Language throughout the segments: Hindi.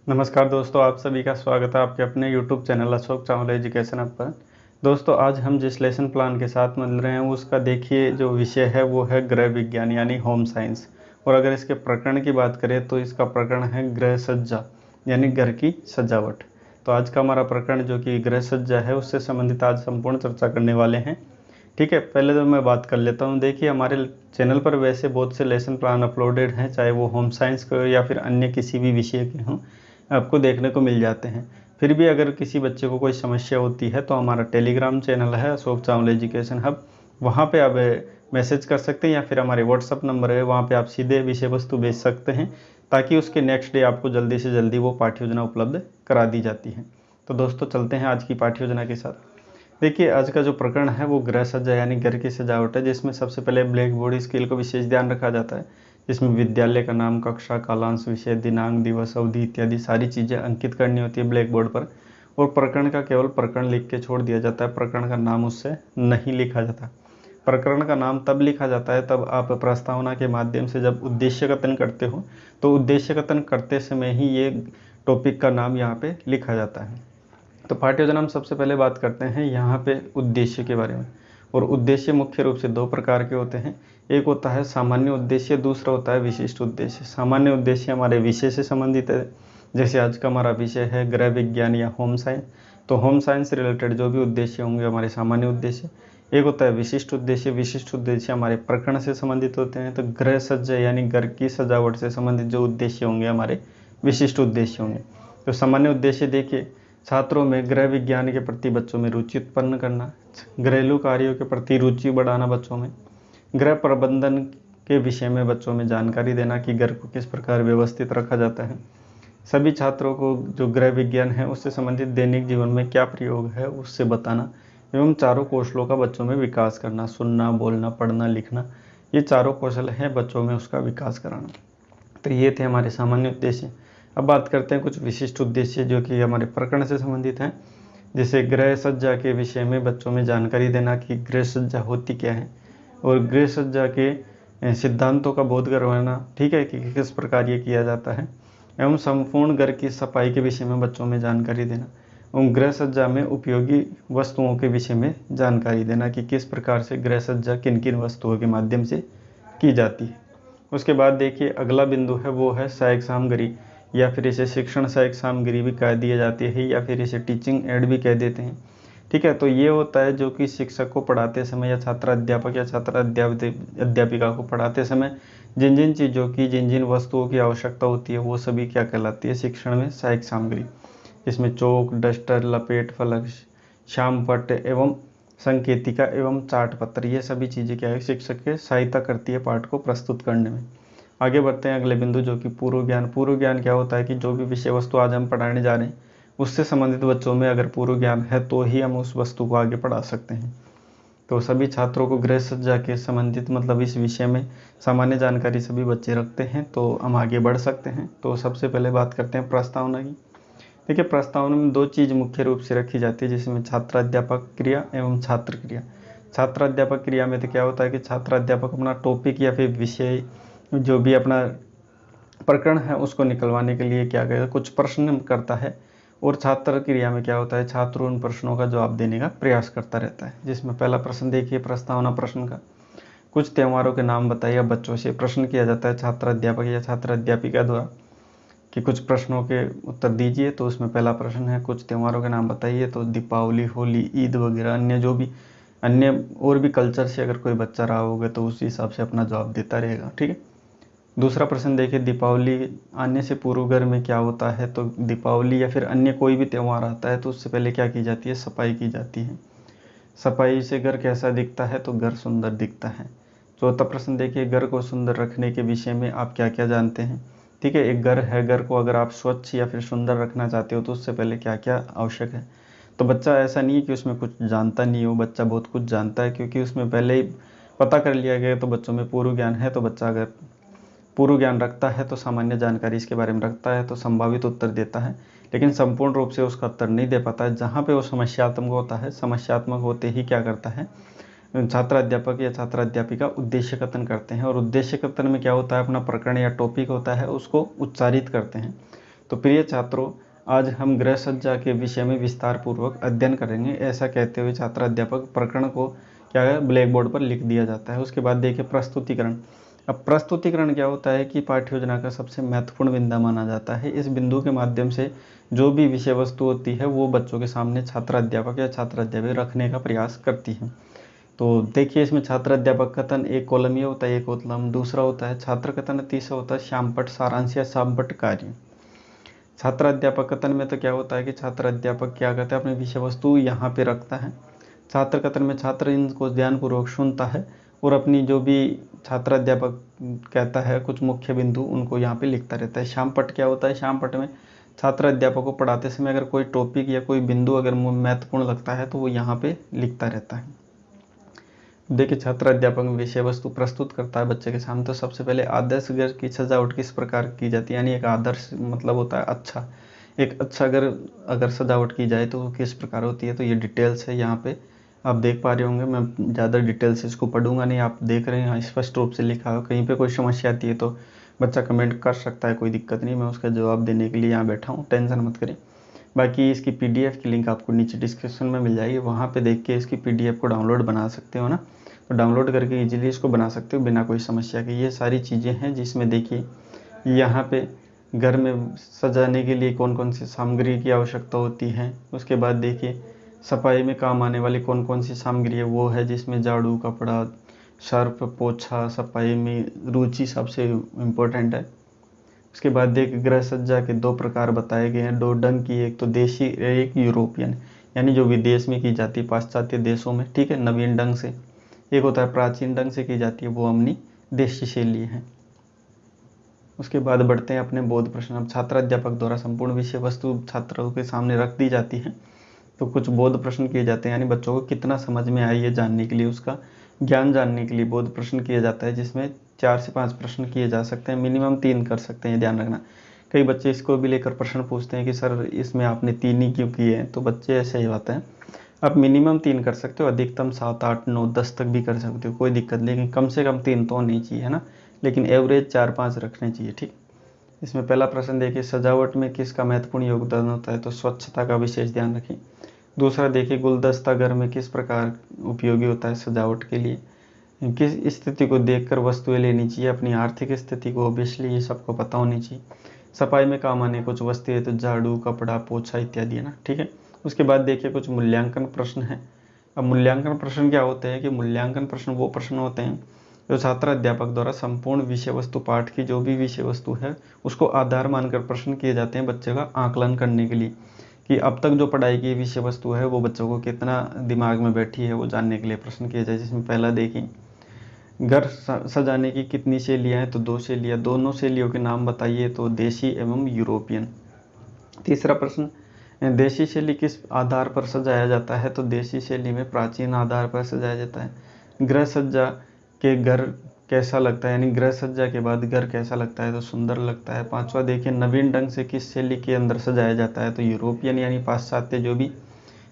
नमस्कार दोस्तों, आप सभी का स्वागत है आपके अपने YouTube channel Ashok Chawla education app पर। दोस्तों, आज हम जिस लेसन प्लान के साथ मिल रहे हैं उसका देखिए जो विषय है वो है गृह विज्ञान यानी होम साइंस। और अगर इसके प्रकरण की बात करें तो इसका प्रकरण है गृह सज्जा यानी घर की सजावट। तो आज का हमारा प्रकरण जो कि गृह सज्जा है उससे संबंधित आज संपूर्ण चर्चा करने वाले हैं। ठीक है, पहले तो मैं बात कर लेता हूँ। देखिए, हमारे चैनल पर वैसे बहुत से लेसन प्लान अपलोडेड हैं, चाहे वो होम साइंस के या फिर अन्य किसी भी विषय के हों, आपको देखने को मिल जाते हैं। फिर भी अगर किसी बच्चे को कोई समस्या होती है तो हमारा टेलीग्राम चैनल है अशोक चावला एजुकेशन हब, वहाँ पे आप मैसेज कर सकते हैं या फिर हमारे व्हाट्सअप नंबर है वहाँ पे आप सीधे विषय वस्तु भेज सकते हैं, ताकि उसके नेक्स्ट डे आपको जल्दी से जल्दी वो पाठ्य योजना उपलब्ध करा दी जाती है। तो दोस्तों, चलते हैं आज की पाठ्य योजना के साथ। देखिए, आज का जो प्रकरण है वो गृह सज्जा यानी घर की सजावट है, जिसमें सबसे पहले ब्लैक बोर्ड स्केल को विशेष ध्यान रखा जाता है, जिसमें विद्यालय का नाम, कक्षा, कालांश, विषय, दिनांक, दिवस, अवधि इत्यादि सारी चीज़ें अंकित करनी होती है ब्लैक बोर्ड पर। और प्रकरण का केवल प्रकरण लिख के छोड़ दिया जाता है, प्रकरण का नाम उससे नहीं लिखा जाता। प्रकरण का नाम तब लिखा जाता है तब आप प्रस्तावना के माध्यम से जब उद्देश्य कथन करते हो, तो उद्देश्य कथन करते समय ही ये टॉपिक का नाम यहाँ पे लिखा जाता है। तो पाठ्य योजना हम सबसे पहले बात करते हैं यहाँ पे उद्देश्य के बारे में। और उद्देश्य मुख्य रूप से दो प्रकार के होते हैं। एक होता है सामान्य उद्देश्य, दूसरा होता है विशिष्ट उद्देश्य। सामान्य उद्देश्य हमारे विषय से संबंधित है, जैसे आज का हमारा विषय है गृह विज्ञान या होम साइंस, तो होम साइंस से रिलेटेड जो भी उद्देश्य होंगे हमारे सामान्य उद्देश्य। एक होता है विशिष्ट उद्देश्य, विशिष्ट उद्देश्य हमारे प्रकरण से संबंधित होते हैं। तो गृह सज्जा यानी घर की सजावट से संबंधित जो उद्देश्य होंगे हमारे विशिष्ट उद्देश्य होंगे। तो सामान्य उद्देश्य देखिए, छात्रों में गृह विज्ञान के प्रति बच्चों में रुचि उत्पन्न करना, घरेलू कार्यों के प्रति रुचि बढ़ाना बच्चों में, गृह प्रबंधन के विषय में बच्चों में जानकारी देना कि घर को किस प्रकार व्यवस्थित रखा जाता है, सभी छात्रों को जो गृह विज्ञान है उससे संबंधित दैनिक जीवन में क्या प्रयोग है उससे बताना, एवं चारों कौशलों का बच्चों में विकास करना, सुनना, बोलना, पढ़ना, लिखना, ये चारों कौशल हैं बच्चों में उसका विकास कराना। तो ये थे हमारे सामान्य उद्देश्य। अब बात करते हैं कुछ विशिष्ट उद्देश्य जो कि हमारे प्रकरण से संबंधित हैं। जैसे गृह सज्जा के विषय में बच्चों में जानकारी देना कि गृह सज्जा होती क्या है, और गृह सज्जा के सिद्धांतों का बोध करवाना, ठीक है, कि किस प्रकार ये किया जाता है, एवं संपूर्ण घर की सफाई के विषय में बच्चों में जानकारी देना, एवं गृह सज्जा में उपयोगी वस्तुओं के विषय में जानकारी देना कि किस प्रकार से गृह सज्जा किन किन वस्तुओं के माध्यम से की जाती है। उसके बाद देखिए, अगला बिंदु है वो है सहायक सामग्री, या फिर इसे शिक्षण सहायक सामग्री भी कह दिया जाती है, या फिर इसे टीचिंग एड भी कह देते हैं। ठीक है, तो ये होता है जो कि शिक्षक को पढ़ाते समय या छात्र अध्यापक या छात्र अध्यापिका को पढ़ाते समय जिन जिन चीज़ों की, जिन जिन वस्तुओं की आवश्यकता होती है वो सभी क्या कहलाती है, शिक्षण में सहायक सामग्री। इसमें चौक, डस्टर, लपेट फलक, श्याम पट्ट एवं संकेतिका एवं चार्ट पत्र, ये सभी चीज़ें क्या है, शिक्षक के सहायता करती है पाठ को प्रस्तुत करने में। आगे बढ़ते हैं अगले बिंदु जो कि पूर्व ज्ञान। पूर्व ज्ञान क्या होता है कि जो भी विषय वस्तु आज हम पढ़ाने जा रहे हैं उससे संबंधित बच्चों में अगर पूर्व ज्ञान है तो ही हम उस वस्तु को आगे पढ़ा सकते हैं। तो सभी छात्रों को गृह सज्जा के संबंधित मतलब इस विषय में सामान्य जानकारी सभी बच्चे रखते हैं, तो हम आगे बढ़ सकते हैं। तो सबसे पहले बात करते हैं प्रस्तावना की। देखिए, प्रस्तावना में दो चीज़ मुख्य रूप से रखी जाती है, जिसमें छात्र अध्यापक क्रिया एवं छात्र क्रिया। छात्र अध्यापक क्रिया में तो क्या होता है कि छात्र अध्यापक अपना टॉपिक या फिर विषय जो भी अपना प्रकरण है उसको निकलवाने के लिए क्या करेगा, कुछ प्रश्न करता है। और छात्र क्रिया में क्या होता है, छात्र उन प्रश्नों का जवाब देने का प्रयास करता रहता है। जिसमें पहला प्रश्न देखिए, प्रस्तावना प्रश्न का, कुछ त्योहारों के नाम बताइए। बच्चों से प्रश्न किया जाता है छात्र अध्यापक या छात्र अध्यापिका द्वारा कि कुछ प्रश्नों के उत्तर दीजिए। तो उसमें पहला प्रश्न है कुछ त्योहारों के नाम बताइए। तो दीपावली, होली, ईद वगैरह अन्य जो भी अन्य और भी कल्चर से अगर कोई बच्चा रहा होगा तो उस हिसाब से अपना जवाब देता रहेगा। ठीक है, दूसरा प्रश्न देखिए, दीपावली आने से पूर्व घर में क्या होता है। तो दीपावली या फिर अन्य कोई भी त्यौहार आता है तो उससे पहले क्या की जाती है, सफाई की जाती है। सफाई से घर कैसा दिखता है, तो घर सुंदर दिखता है। चौथा प्रश्न देखिए, घर को सुंदर रखने के विषय में आप क्या क्या जानते हैं। ठीक है, एक घर है, घर को अगर आप स्वच्छ या फिर सुंदर रखना चाहते हो तो उससे पहले क्या क्या आवश्यक है। तो बच्चा ऐसा नहीं है कि उसमें कुछ जानता नहीं हो, बच्चा बहुत कुछ जानता है, क्योंकि उसमें पहले ही पता कर लिया गया। तो बच्चों में पूर्व ज्ञान है, तो बच्चा अगर पूर्व ज्ञान रखता है तो सामान्य जानकारी इसके बारे में रखता है तो संभावित उत्तर देता है, लेकिन संपूर्ण रूप से उसका उत्तर नहीं दे पाता है। जहाँ पे वो समस्यात्मक होता है, समस्यात्मक होते ही क्या करता है, छात्र अध्यापक या छात्र अध्यापिका उद्देश्य कथन करते हैं। और उद्देश्य कथन में क्या होता है, अपना प्रकरण या टॉपिक होता है उसको उच्चारित करते हैं। तो प्रिय छात्रों, आज हम गृह सज्जा के विषय में विस्तार पूर्वक अध्ययन करेंगे। ऐसा कहते हुए छात्र अध्यापक प्रकरण को क्या है, ब्लैक बोर्ड पर लिख दिया जाता है। उसके बाद देखिए प्रस्तुतिकरण। अब प्रस्तुतिकरण क्या होता है कि पाठ्य योजना का सबसे महत्वपूर्ण बिंदु माना जाता है। इस बिंदु के माध्यम से जो भी विषय वस्तु होती है वो बच्चों के सामने छात्र अध्यापक या छात्र अध्यापक रखने का प्रयास करती है। तो देखिए इसमें छात्र अध्यापक कथन एक कॉलम ये होता है, एक कॉलम दूसरा होता है छात्र कथन, तीसरा होता है श्यामपट्ट सारांश या शामपट्ट कार्य। छात्र अध्यापक कथन में तो क्या होता है कि छात्र अध्यापक क्या करता है, अपनी विषय वस्तु यहाँ पे रखता है। छात्र कथन में छात्र इनको ध्यानपूर्वक सुनता है और अपनी जो भी छात्र अध्यापक कहता है कुछ मुख्य बिंदु उनको यहाँ पे लिखता रहता है। श्यामपट्ट क्या होता है, श्यामपट्ट में छात्र अध्यापक को पढ़ाते समय अगर कोई टॉपिक या कोई बिंदु अगर महत्वपूर्ण लगता है तो वो यहाँ पे लिखता रहता है। देखिए छात्र अध्यापक विषय वस्तु प्रस्तुत करता है बच्चे के सामने। तो सबसे पहले आदर्श घर की सजावट किस प्रकार की जाती है, यानी एक आदर्श मतलब होता है अच्छा, एक अच्छा घर अगर सजावट की जाए तो वो किस प्रकार होती है। तो ये डिटेल्स है, यहाँ पे आप देख पा रहे होंगे। मैं ज़्यादा डिटेल से इसको पढ़ूंगा नहीं, आप देख रहे हैं यहाँ स्पष्ट रूप से लिखा है। कहीं पे कोई समस्या आती है तो बच्चा कमेंट कर सकता है, कोई दिक्कत नहीं, मैं उसका जवाब देने के लिए यहाँ बैठा हूँ, टेंशन मत करें। बाकी इसकी PDF की लिंक आपको नीचे डिस्क्रिप्शन में मिल जाएगी, वहाँ पे देख के इसकी PDF को डाउनलोड बना सकते हो ना, तो डाउनलोड करके इजीली इसको बना सकते हो बिना कोई समस्या के। ये सारी चीज़ें हैं जिसमें देखिए यहाँ पे घर में सजाने के लिए कौन कौन सी सामग्री की आवश्यकता होती है। उसके बाद देखिए सफाई में काम आने वाली कौन कौन सी सामग्री है, वो है जिसमें झाड़ू, कपड़ा, सर्फ, पोछा, सफाई में रुचि सबसे इम्पोर्टेंट है। उसके बाद देखिए गृह सज्जा के 2 प्रकार बताए गए हैं, 2 ढंग की, एक तो देशी, एक यूरोपियन, यानी जो विदेश में की जाती है पाश्चात्य देशों में, ठीक है, नवीन ढंग से। एक होता है प्राचीन ढंग से की जाती है, वो अपनी देशी शैली है। उसके बाद बढ़ते हैं अपने बोध प्रश्न। अब छात्र अध्यापक द्वारा संपूर्ण विषय वस्तु छात्रों के सामने रख दी जाती है, तो कुछ बोध प्रश्न किए जाते हैं, यानी बच्चों को कितना समझ में आई है जानने के लिए, उसका ज्ञान जानने के लिए बोध प्रश्न किया जाता है, जिसमें 4 से 5 प्रश्न किए जा सकते हैं, मिनिमम 3 कर सकते हैं, ध्यान रखना। कई बच्चे इसको भी लेकर प्रश्न पूछते हैं कि सर इसमें आपने 3 ही क्यों किए हैं, तो बच्चे ऐसे ही होते हैं। आप मिनिमम 3 कर सकते हो, अधिकतम 7, 8, 9, 10 तक भी कर सकते हो, कोई दिक्कत, लेकिन कम से कम 3 तो नहीं चाहिए, है ना, लेकिन एवरेज 4-5 रखने चाहिए, ठीक। इसमें पहला प्रश्न देखिए, सजावट में किसका महत्वपूर्ण योगदान होता है, तो स्वच्छता का विशेष ध्यान रखें। दूसरा देखिए, गुलदस्ता घर में किस प्रकार उपयोगी होता है सजावट के लिए। किस स्थिति को देखकर वस्तुएं लेनी चाहिए, अपनी आर्थिक स्थिति को ऑब्वियसली ये सबको पता होनी चाहिए। सफाई में काम आने कुछ वस्तुएं तो झाड़ू, कपड़ा, पोछा इत्यादि, है ना, ठीक है। उसके बाद देखिए कुछ मूल्यांकन प्रश्न है। अब मूल्यांकन प्रश्न क्या होते हैं कि मूल्यांकन प्रश्न वो प्रश्न होते हैं जो छात्र अध्यापक द्वारा संपूर्ण विषय वस्तु पाठ की जो भी विषय वस्तु है उसको आधार मानकर प्रश्न किए जाते हैं बच्चे का आकलन करने के लिए, कि अब तक जो पढ़ाई की विषय वस्तु है वो बच्चों को कितना दिमाग में बैठी है वो जानने के लिए प्रश्न किए जाए। जिसमें पहला देखिए, घर सजाने की कितनी शैलियाँ हैं, तो 2 शैलियाँ, दोनों शैलियों के नाम बताइए, तो देशी एवं यूरोपियन। तीसरा प्रश्न, देशी शैली किस आधार पर सजाया जाता है, तो देशी शैली में प्राचीन आधार पर सजाया जाता है। गृह सज्जा के घर कैसा लगता है, यानी गृह सज्जा के बाद घर कैसा लगता है, तो सुंदर लगता है। पांचवा देखिए, नवीन ढंग से किस शैली के अंदर सजाया जाता है, तो यूरोपियन यानी पाश्चात्य जो भी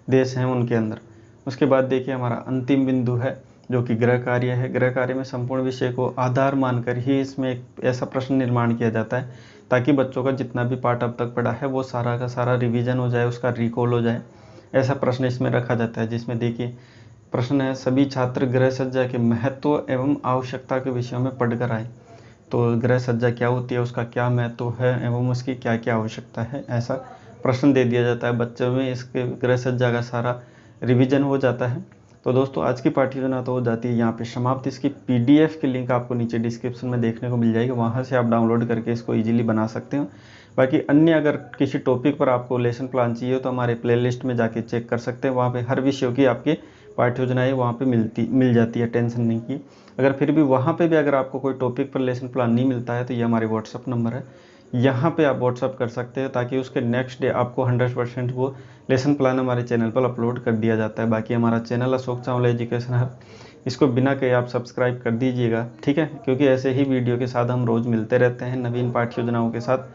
देश हैं उनके अंदर। उसके बाद देखिए हमारा अंतिम बिंदु है जो कि गृह कार्य है। गृह कार्य में संपूर्ण विषय को आधार मानकर ही इसमें एक ऐसा प्रश्न निर्माण किया जाता है ताकि बच्चों का जितना भी पाठ अब तक पढ़ा है वो सारा का सारा रिवीजन हो जाए, उसका रिकॉल हो जाए, ऐसा प्रश्न इसमें रखा जाता है। जिसमें देखिए प्रश्न है, सभी छात्र गृह सज्जा के महत्व एवं आवश्यकता के विषयों में पढ़कर आए। तो गृह सज्जा क्या होती है, उसका क्या महत्व है एवं उसकी क्या क्या आवश्यकता है, ऐसा प्रश्न दे दिया जाता है। बच्चों में इसके गृह सज्जा का सारा रिवीजन हो जाता है। तो दोस्तों आज की पाठ्य योजना तो हो जाती है यहाँ पे समाप्त। इसकी PDF की लिंक आपको नीचे डिस्क्रिप्शन में देखने को मिल जाएगी, वहाँ से आप डाउनलोड करके इसको इजीली बना सकते हो। बाकी अन्य अगर किसी टॉपिक पर आपको लेसन प्लान चाहिए तो हमारे प्लेलिस्ट में जाके चेक कर सकते हैं, वहाँ पे हर विषयों की आपके पाठ्य योजनाएँ वहाँ पे मिल जाती है, टेंशन नहीं की। अगर फिर भी वहाँ पे भी अगर आपको कोई टॉपिक पर लेसन प्लान नहीं मिलता है तो ये हमारे WhatsApp नंबर है, यहाँ पे आप WhatsApp कर सकते हैं ताकि उसके नेक्स्ट डे आपको 100% वो लेसन प्लान हमारे चैनल पर अपलोड कर दिया जाता है। बाकी हमारा channel Ashok Chawla education hub, इसको बिना कहे आप सब्सक्राइब कर दीजिएगा, ठीक है, क्योंकि ऐसे ही वीडियो के साथ हम रोज़ मिलते रहते हैं नवीन पाठ्य योजनाओं के साथ।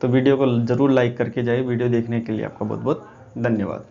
तो वीडियो को ज़रूर लाइक करके जाइए। वीडियो देखने के लिए आपका बहुत बहुत धन्यवाद।